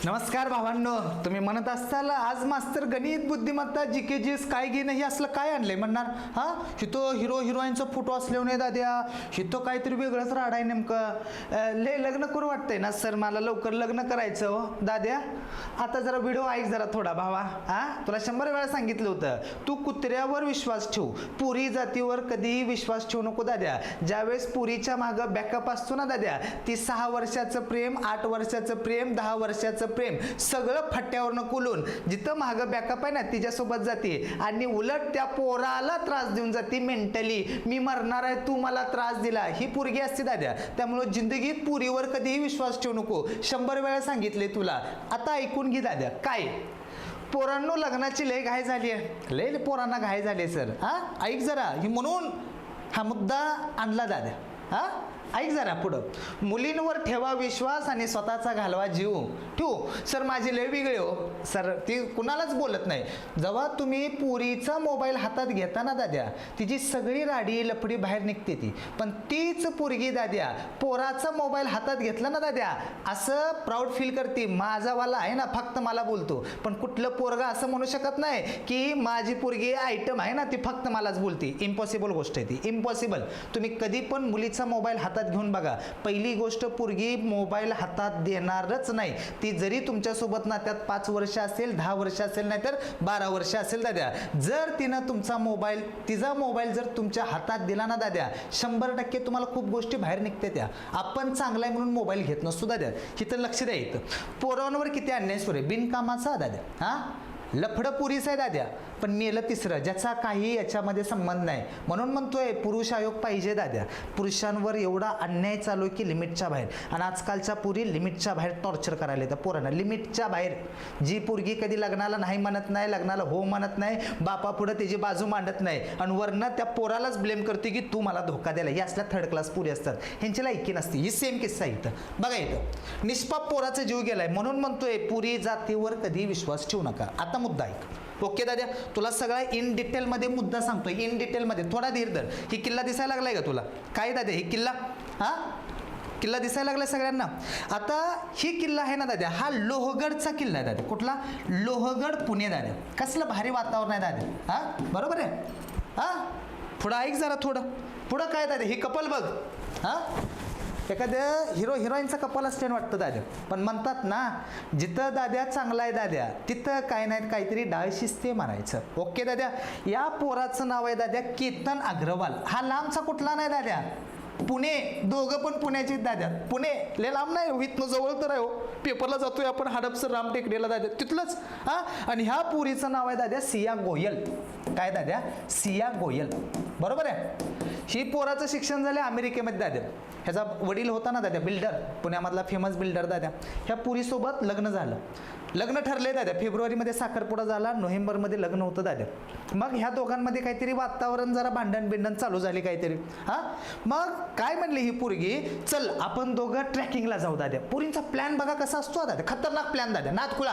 नमस्कार भावांनो, तुम्ही म्हणत असाल आज मास्तर गणित बुद्धिमत्ता जीके जीस काय घे नाही असलं काय आणलंय म्हणणार. हा हिथं हिरो हिरोईनचा फोटो असल्यावर नाही दाद्या, हिथं काहीतरी वेगळंच राड आहे नेमकं. लग्न करू वाटतंय ना सर, मला लवकर लग्न करायचं हो दाद्या. आता जरा व्हिडिओ ऐक जरा थोडा भावा. हा तुला 100 वेळा सांगितलं होतं, तू कुत्र्यावर विश्वास ठेव, पुरी जातीवर कधीही विश्वास ठेवू नको दाद्या. ज्यावेळेस पुरीच्या मागं बॅकअप असतो ना दाद्या, ती 6 वर्षाचं प्रेम, 8 वर्षाचं प्रेम, 10 वर्षाचं प्रेम सगळं फट्ट्यावरनं कुलून जिथं मागं बॅकअप आहे ना तिच्यासोबत जाते आणि उलट त्या पोराला त्रास देऊन जाते मेंटली. मी मरणार आहे, तू मला त्रास दिला, ही पोरगी असते दाद्या. त्यामुळे जिंदगीत पुरीवर कधीही विश्वास ठेवू नको. 100 वेळा सांगितले तुला. आता ऐकून घे दाद्या. काय पोरांनो, लग्नाची लय घाई झाली आहे, लय पोरांना घाई झाली सर. हा ऐक जरा, ही म्हणून हा मुद्दा आणला दाद्या. हा ऐक जरा पुढं. मुलींवर ठेवा विश्वास आणि स्वतःचा घालवा जीव. ठेवू सर, माझी लय वेगळी हो सर, ती कुणालाच बोलत नाही. जेव्हा तुम्ही पुरीचा मोबाईल हातात घेता ना दाद्या, तिची सगळी राडी लफडी बाहेर निघते ती. पण तीच पोरगी दाद्या पोराचा मोबाईल हातात घेतला ना दाद्या, असं प्राऊड फील करते, माझावाला आहे ना, फक्त मला बोलतो. पण कुठलं पोरगा असं म्हणू शकत नाही की माझी पोरगी आयटम आहे ना, ती फक्त मलाच बोलते. इम्पॉसिबल गोष्ट आहे ती, इम्पॉसिबल. तुम्ही कधी पण मुलीचा मोबाईल हातात घेऊन बघा. पहिली गोष्ट, पोरगी मोबाईल हातात देणारच नाही. ती जरी तुमच्यासोबत नात्यात 5 वर्ष असेल, 10 वर्ष असेल, नाही तर 12 वर्ष असेल दाद्या, जर तिनं तुमचा मोबाईल, तिचा मोबाईल जर तुमच्या हातात दिला ना दाद्या, 100% तुम्हाला खूप गोष्टी बाहेर निघते. त्या आपण चांगला आहे म्हणून मोबाईल घेत नसतो दाद्या. इथं लक्ष द्या. इथं पोरांवर किती अन्याय सुरू आहे बिनकामाचा दाद्या. हा लफडं पुरीच आहे दाद्या, पण मेलं तिसरं, ज्याचा काही याच्यामध्ये संबंध नाही. म्हणून म्हणतोय पुरुष आयोग पाहिजे दाद्या. पुरुषांवर एवढा अन्याय चालू आहे की लिमिटच्या बाहेर. आणि आजकालच्या पुरी लिमिटच्या बाहेर टॉर्चर करायला येतात पोरांना, लिमिटच्या बाहेर. जी पोरगी कधी लग्नाला नाही म्हणत नाही, लग्नाला हो म्हणत नाही, बापापुढं त्याची बाजू मांडत नाही, आणि वरनं त्या पोरालाच ब्लेम करते की तू मला धोका दिला. ही असल्या थर्ड क्लास पुरी असतात, ह्यांची लायकी नसते. ही सेम किस्सा इथं बघा. इथं निष्पाप पोराचा जीव गेलाय. म्हणून म्हणतोय पुरी जातीवर कधी विश्वास ठेवू नका. आता मुद्दा ऐक. ओके दाद्या, तुला सगळा इन डिटेलमध्ये मुद्दा सांगतोय, इन डिटेलमध्ये. थोडा धीर धर. ही किल्ला दिसायला लागलाय का तुला? काय दाद्या ही किल्ला? हा किल्ला दिसायला लागलाय सगळ्यांना. आता ही किल्ला आहे ना दाद्या, हा लोहगडचा किल्ला आहे दाद्या. कुठला? लोहगड, पुणे दाद्या. कसलं भारी वातावरण आहे दाद्या. हा बरोबर आहे. हा पुढं ऐक जरा थोडं. पुढं काय दाद्या, ही कपल बघ. हा एखाद्या हिरो हिरोईनचा कपाल असल्यानं वाटतं दाद्या. पण म्हणतात ना, जिथं दाद्या चांगला आहे दाद्या, तिथं काय नाही काहीतरी डाळ शिजते म्हणायचं. ओके दाद्या. या पोराचं नाव आहे दाद्या केतन अग्रवाल. हा लांबचा कुठला नाही दाद्या, पुणे. दोघं पण पुण्याचे दाद्या. पुणे लय लांब नाही, इथनं जवळ तर आहे हो. पेपरला जातोय आपण हडपसर राम टेकडीला दाद्या, तिथलंच. हा आणि ह्या पुरीचं नाव आहे दाद्या सिया गोयल. काय दाद्या? सिया गोयल. बरोबर आहे. ही पोराचं शिक्षण झालं अमेरिकेमध्ये दाद्या. ह्याचा वडील होता ना दाद्या बिल्डर, पुण्यामधला फेमस बिल्डर दाद्या. ह्या पुरीसोबत लग्न झालं, लग्न ठरले दाद्या. फेब्रुवारीमध्ये साखरपुडा झाला, नोव्हेंबरमध्ये लग्न होतं दाद्या. मग ह्या दोघांमध्ये काहीतरी वातावरण जरा भांडण बिंडण चालू झाली काहीतरी. हा मग काय म्हणली ही पोरगी, चल आपण दोघं ट्रॅकिंगला जाऊ दाद्या. पोरींचा प्लॅन बघा कसा असतो दाद्या, खतरनाक प्लॅन दाद्या. नातखुळा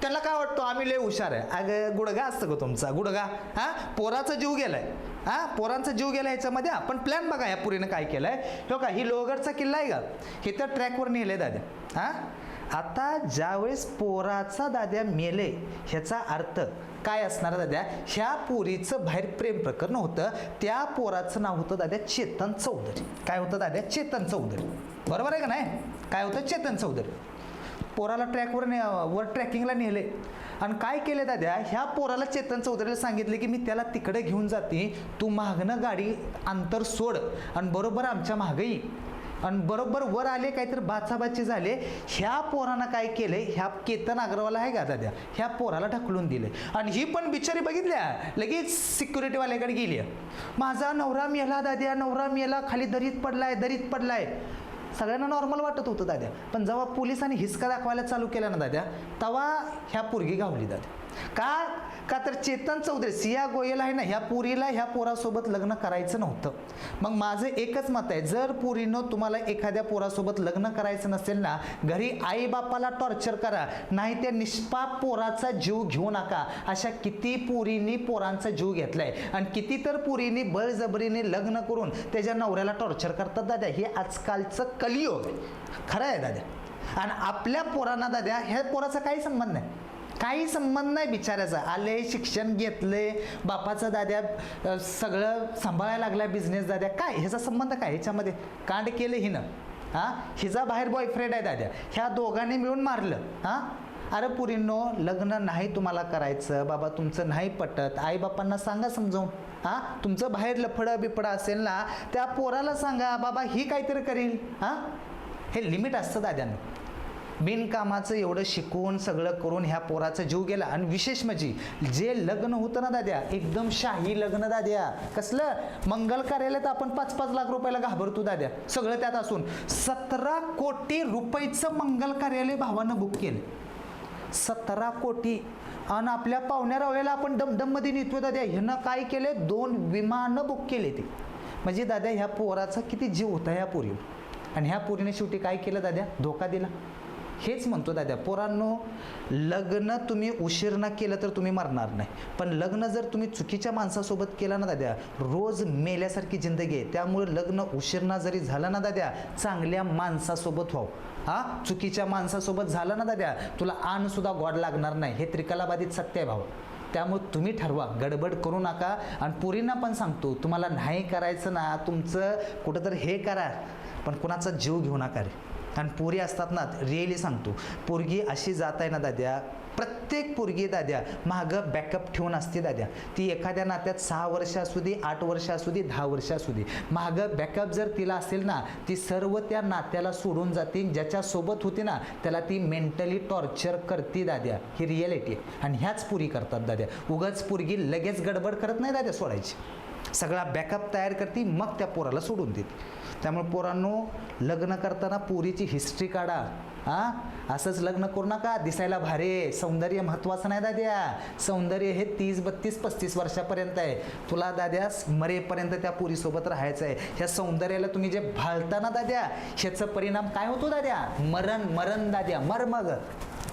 त्यांना काय वाटतो आम्ही लय हुशार आहे. अगं गुडगा असतं गो तुमचा, गुडगा. हा पोराचा जीव गेलाय. हा पोरांचा जीव गेला ह्याच्यामध्ये. आपण प्लॅन बघा या पुरीनं काय केलंय. हो का, ही लोहगडचा किल्ला आहे का, हे तर ट्रॅकवर नेलंय दाद्या. हा आता ज्यावेळेस पोराचा दाद्या मेले, ह्याचा अर्थ काय असणार दाद्या, ह्या पोरीचं बाहेर प्रेम प्रकरण होतं. त्या पोराचं नाव होतं दाद्या चेतन चौधरी. काय होतं दाद्या? चेतन चौधरी. बरोबर आहे का नाही? काय होतं? चेतन चौधरी. पोराला वर ट्रॅकिंगला नेले आणि काय केले दाद्या, ह्या पोराला चेतन चौधरीला सांगितले की मी त्याला तिकडे घेऊन जाते, तू मागणं गाडी अंतर सोड आणि बरोबर आमच्या मागं ये. आणि बरोबर वर आले, काहीतरी बाचाबाची झाले. ह्या पोरानं काय केलंय, ह्या केतन अग्रवाल आहे का दाद्या, ह्या पोराला ढकलून दिले. आणि ही पण बिचारी बघितल्या लगेच सिक्युरिटीवाल्याकडे गेली. माझा नवरा मेला दाद्या, नवरा मेला, खाली दरीत पडलाय, दरीत पडलाय. सगळ्यांना नॉर्मल वाटत होतं दाद्या. पण जेव्हा पोलिसांनी हिसका दाखवायला चालू केला ना दाद्या, तेव्हा ह्या पोरगी गावली दाद्या. का तर चेतन चौधरी, सिया गोयल आहे ना, ह्या पुरीला ह्या पोरासोबत लग्न करायचं नव्हतं. मग माझं एकच मत आहे, जर पुरीनं तुम्हाला एखाद्या पोरासोबत लग्न करायचं नसेल ना, घरी आई बापाला टॉर्चर करा, नाही त्या निष्पाप पोराचा जीव घेऊ नका. अशा किती पुरींनी पोरांचा जीव घेतलाय आणि किती तर पुरींनी बळजबरीने लग्न करून त्याच्या नवऱ्याला टॉर्चर करतात दाद्या. हे आजकालचं कलियुग. खरं आहे दाद्या. आणि आपल्या पोरांना दाद्या ह्या पोराचा काही संबंध नाही, काही संबंध नाही बिचाऱ्याचा. आले शिक्षण घेतले, बापाचा दाद्या सगळं सांभाळायला लागला, बिझनेस दाद्या, काय ह्याचा संबंध काय ह्याच्यामध्ये? कांड केलं हिनं, हां हिचा बाहेर बॉयफ्रेंड आहे दाद्या, ह्या दोघांनी मिळून मारलं. हां अरे पुरींनो, लग्न नाही तुम्हाला करायचं बाबा, तुमचं नाही पटत, आईबापांना सांगा समजावून. हां तुमचं बाहेर लफडं बिपडं असेल ना, त्या पोराला सांगा बाबा ही काहीतरी करील. हां हे लिमिट असतं दाद्यानं. बिनकामाचं एवढं शिकून सगळं करून ह्या पोराचा जीव गेला. आणि विशेष म्हणजे जे लग्न होतं ना दाद्या, एकदम शाही लग्न दाद्या, कसलं मंगल कार्यालयात आपण 5-5 लाख रुपयाला घाबरतो दाद्या, सगळं त्यात असून 17 कोटी रुपयाचं मंगल कार्यालय भावानं बुक केलं. 17 कोटी. आणि आपल्या पाहुण्या रावळ्याला आपण डमडममध्ये नेतोय दाद्या, ह्यानं काय केले, 2 विमानं बुक केले ते. म्हणजे दाद्या ह्या पोराचा किती जीव होता ह्या पोरीवर. आणि ह्या पोरीने शेवटी काय केलं दाद्या, धोका दिला. हेच म्हणतो दाद्या, पोरांनो लग्न तुम्ही उशीर न केलं तर तुम्ही मरणार नाही, पण लग्न जर तुम्ही चुकीच्या माणसासोबत केलं ना दाद्या, रोज मेल्यासारखी जिंदगी आहे. त्यामुळे लग्न उशीरना जरी झालं ना दाद्या, चांगल्या माणसासोबत व्हावं. हां चुकीच्या माणसासोबत झालं ना दाद्या, तुला आण सुद्धा गोड लागणार नाही. हे त्रिकालाबाधित सत्य आहे भाऊ. त्यामुळे तुम्ही ठरवा, गडबड करू नका. आणि पुरींना पण सांगतो, तुम्हाला नाही करायचं ना, तुमचं कुठंतरी हे करा, पण कुणाचा जीव घेऊ नका रे. आणि पोरी असतात ना, रिअली सांगतो, पोरगी अशी जात आहे ना दाद्या, प्रत्येक पोरगी दाद्या मागं बॅकअप ठेवून असते दाद्या. ती एखाद्या नात्यात 6 वर्ष असू दे, 8 वर्ष असू दे, 10 वर्ष असू दे, मागं बॅकअप जर तिला असेल ना, ती सर्व त्या नात्याला सोडून जाते. ज्याच्यासोबत होती ना त्याला ती मेंटली टॉर्चर करते दाद्या. ही रिॲलिटी आहे. आणि ह्याच पुरी करतात दाद्या. उगाच पोरगी लगेच गडबड करत नाही दाद्या सोडायची, सगळा बॅकअप तयार करते, मग त्या पोराला सोडून देते. त्यामुळे पोरांनो, लग्न करताना पोरीची हिस्ट्री काढा. हां असंच लग्न करू नका दिसायला भारी. सौंदर्य महत्त्वाचं नाही दाद्या, सौंदर्य हे 30, 32, 35 वर्षापर्यंत आहे. तुला दाद्या मरेपर्यंत त्या पोरीसोबत राहायचं आहे. ह्या सौंदर्याला तुम्ही जे भाळता ना दाद्या, ह्याचा परिणाम काय होतो दाद्या, मरण दाद्या, मर. मग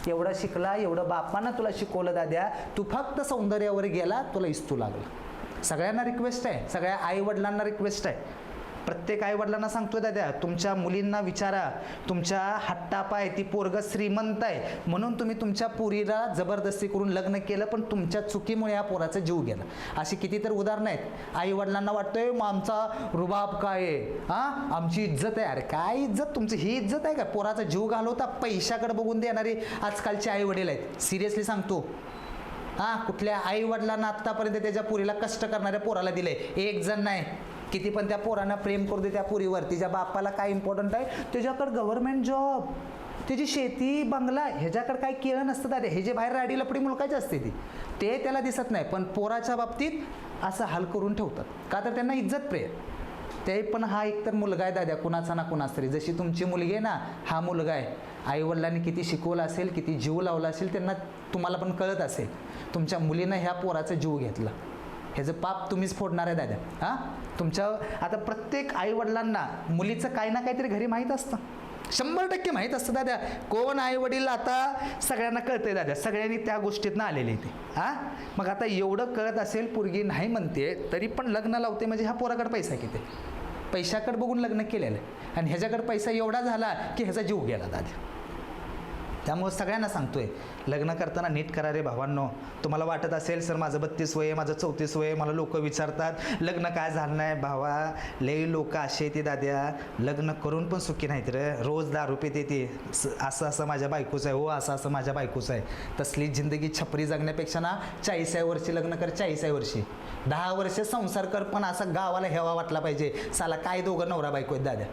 एवढं शिकला, एवढं बापानं तुला शिकवलं दाद्या, तू फक्त सौंदर्यावर गेला, तुला इस्तू लागला. सगळ्यांना रिक्वेस्ट आहे, सगळ्या आईवडिलांना रिक्वेस्ट आहे, प्रत्येक आईवडिलांना सांगतोय दाद्या, तुमच्या मुलींना विचारा, तुमच्या हट्टापाय ती पोरग श्रीमंत आहे म्हणून तुम्ही तुमच्या पोरीला जबरदस्ती करून लग्न केलं, पण तुमच्या चुकीमुळे या पोराचा जीव गेला. अशी कितीतरी उदाहरणं आहेत. आईवडिलांना वाटतंय मग आमचा रुबाब काय आहे, हां आमची इज्जत आहे. अरे काय इज्जत, तुमची ही इज्जत आहे का? पोराचा जीव घालवता पैशाकडे बघून देणारे आजकालचे आई वडील आहेत. सिरियसली सांगतो. हां कुठल्या आई वडिलांना आत्तापर्यंत त्याच्या पोरीला कष्ट करणाऱ्या पोराला दिले? एक जण नाही. किती पण त्या पोरांना प्रेम करू दे त्या पोरीवर, तिच्या बापाला काय इम्पॉर्टंट आहे, त्याच्याकडे गव्हर्नमेंट जॉब, त्याची शेती बंगला, ह्याच्याकडे काय केलं नसतं दादा. हे जे बाहेर राडी लपडी मुलकाची असते ते त्याला दिसत नाही, पण पोराच्या बाबतीत असं हाल करून ठेवतात. का तर त्यांना इज्जत प्रेम. ते पण हा एकतर मुलगा आहे दादा, कुणाचा ना कुणाच तरी. जशी तुमची मुलगी आहे ना, हा मुलगा आहे. आईवडिलांनी किती शिकवलं असेल, किती जीव लावला असेल, त्यांना तुम्हाला पण कळत असेल. तुमच्या मुलीनं ह्या पोराचा जीव घेतला, ह्याचं पाप तुम्हीच फोडणार आहे दादा. हां तुमच्या आता प्रत्येक आईवडिलांना मुलीचं काही ना काहीतरी घरी माहीत असतं, 100% माहीत असतं दादा. कोण आई वडील आता सगळ्यांना कळतंय दादा, सगळ्यांनी त्या गोष्टीतनं आलेले ते. हां मग आता एवढं कळत असेल, पोरगी नाही म्हणते तरी पण लग्न लावते, म्हणजे ह्या पोराकडे पैसा किती, पैशाकडे बघून लग्न केलेलं आहे. आणि ह्याच्याकडे पैसा एवढा झाला की ह्याचा जीव गेला दादा. त्यामुळे सगळ्यांना सांगतोय, लग्न करताना नीट करा रे भावांनो. तुम्हाला वाटत असेल सर माझं 32 वय, माझं 34 वय, मला लोक विचारतात लग्न काय झालं नाही. भावा लई लोक असे येते दाद्या, लग्न करून पण सुखी नाहीत रे. रोज दारू पिते ते, असं असं माझ्या बायकोचं आहे, हो असं असं माझ्या बायकोचं आहे. तसली जिंदगी छपरी जगण्यापेक्षा ना 40व्या वर्षी लग्न कर, 40व्या वर्षी 10 वर्ष संसार कर, पण असा गावाला हेवा वाटला पाहिजे, साला काय दोघं नवरा बायको आहेत दाद्या.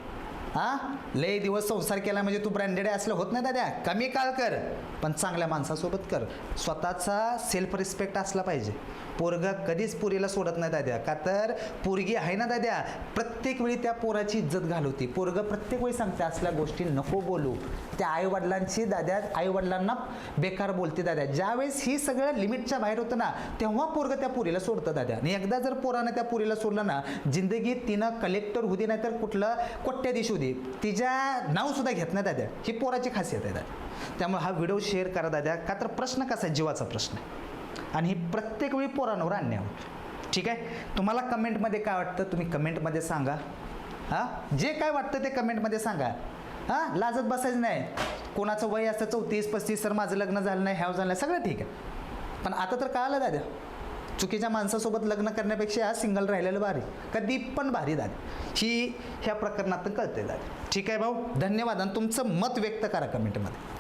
हां लय दिवस संसार केला म्हणजे तू ब्रँडेड असलं होत नाही दाद्या. कमी काळ कर, पण चांगल्या माणसासोबत कर. स्वतःचा सेल्फ रिस्पेक्ट असला पाहिजे. पोरगा कधीच पोरीला सोडत नाही दाद्या, का तर पोरगी आहे ना दाद्या, प्रत्येक वेळी त्या पोराची इज्जत घालवते. पोरगं प्रत्येक वेळी सांगते असल्या गोष्टी नको बोलू. त्या आईवडिलांची दाद्या, आईवडिलांना बेकार बोलते दाद्या. ज्यावेळेस ही सगळं लिमिटच्या बाहेर होतं ना, तेव्हा पोरगं त्या पोरीला सोडतं दाद्या. आणि एकदा जर पोरानं त्या पोरीला सोडलं ना, जिंदगीत तिनं कलेक्टर होऊ दे नाही तर कुठलं कोट्याधीश होऊ दे, तिच्या नावसुद्धा घेत नाही दाद्या. ही पोराची खासियत आहे दाद्या. त्यामुळे हा व्हिडिओ शेअर करा दाद्या, का तर प्रश्न कसा आहे, जीवाचा प्रश्न आहे. आणि ही प्रत्येक वेळी पोरांवर अन्याय होतो. ठीक आहे, तुम्हाला कमेंटमध्ये काय वाटतं तुम्ही कमेंटमध्ये सांगा. हां जे काय वाटतं ते कमेंटमध्ये सांगा. हां लाजत बसायचं नाही. कोणाचं वय असतं 34-35 सर माझं लग्न झालं नाही ह्याव झालं नाही सगळं ठीक आहे. पण आता तर कळालं दादा चुकीच्या माणसासोबत लग्न करण्यापेक्षा सिंगल राहिलेलं भारी कधी पण भारी दादा ही ह्या प्रकरणात कळतंय दादा. ठीक आहे भाऊ धन्यवाद आणि तुमचं मत व्यक्त करा कमेंटमध्ये.